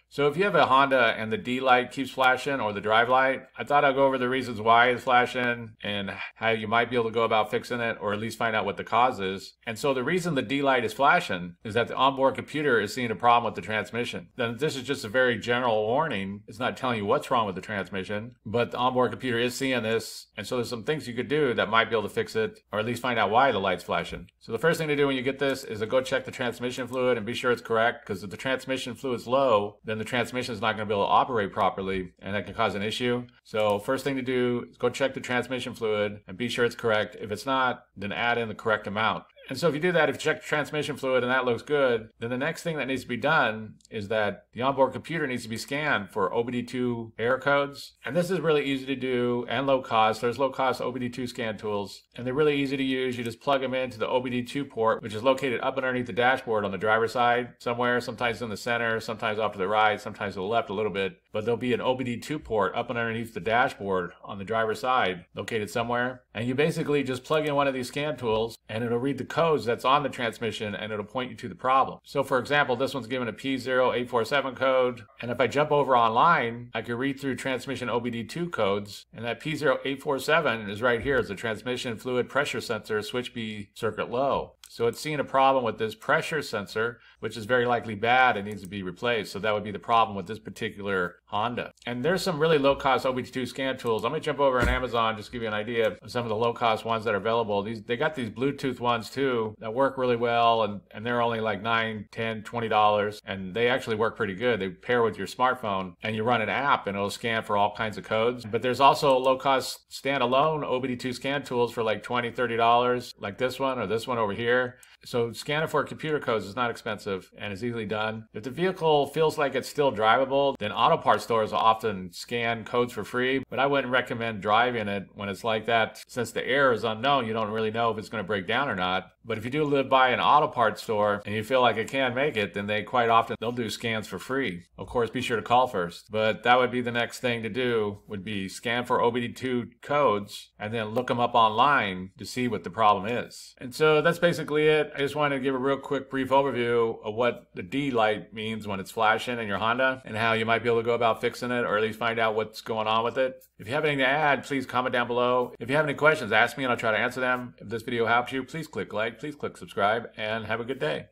So if you have a Honda and the D light keeps flashing or the drive light, I thought I'd go over the reasons why it's flashing and how you might be able to go about fixing it, or at least find out what the cause is. And so the reason the D light is flashing is that the onboard computer is seeing a problem with the transmission. Then this is just a very general warning. It's not telling you what's wrong with the transmission, but the onboard computer is seeing this. And so there's some things you could do that might be able to fix it, or at least find out why the light's flashing. So the first thing to do when you get this is to go check the transmission fluid and be sure it's correct, because if the transmission fluid's low, then the transmission is not going to be able to operate properly, and that can cause an issue. So first thing to do is go check the transmission fluid and be sure it's correct. If it's not, then add in the correct amount. And so if you do that, if you check the transmission fluid and that looks good, then the next thing that needs to be done is that the onboard computer needs to be scanned for OBD2 error codes. And this is really easy to do and low cost. There's low cost OBD2 scan tools, and they're really easy to use. You just plug them into the OBD2 port, which is located up underneath the dashboard on the driver's side somewhere, sometimes in the center, sometimes off to the right, sometimes to the left a little bit. But there'll be an OBD2 port up underneath the dashboard on the driver's side, located somewhere. And you basically just plug in one of these scan tools and it'll read the codes that's on the transmission and it'll point you to the problem. So for example, this one's given a P0847 code. And if I jump over online, I can read through transmission OBD2 codes. And that P0847 is right here. It's a transmission fluid pressure sensor, switch B circuit low. So it's seeing a problem with this pressure sensor, which is very likely bad and needs to be replaced. So that would be the problem with this particular Honda. And there's some really low-cost OBD2 scan tools. I'm going to jump over on Amazon just to give you an idea of some of the low-cost ones that are available. They got these Bluetooth ones too that work really well, and they're only like $9, $10, $20, and they actually work pretty good. They pair with your smartphone, and you run an app, and it'll scan for all kinds of codes. But there's also low-cost standalone OBD2 scan tools for like $20, $30, like this one or this one over here. So scanning for computer codes is not expensive and is easily done. If the vehicle feels like it's still drivable, then auto parts stores will often scan codes for free, but I wouldn't recommend driving it when it's like that. Since the error is unknown, you don't really know if it's going to break down or not. But if you do live by an auto parts store and you feel like it can make it, then they'll do scans for free. Of course, be sure to call first. But that would be the next thing to do, would be scan for OBD2 codes and then look them up online to see what the problem is. And so that's basically it. I just wanted to give a real quick brief overview of what the D light means when it's flashing in your Honda and how you might be able to go about fixing it, or at least find out what's going on with it. If you have anything to add, please comment down below. If you have any questions, ask me and I'll try to answer them. If this video helps you, please click like, please click subscribe, and have a good day.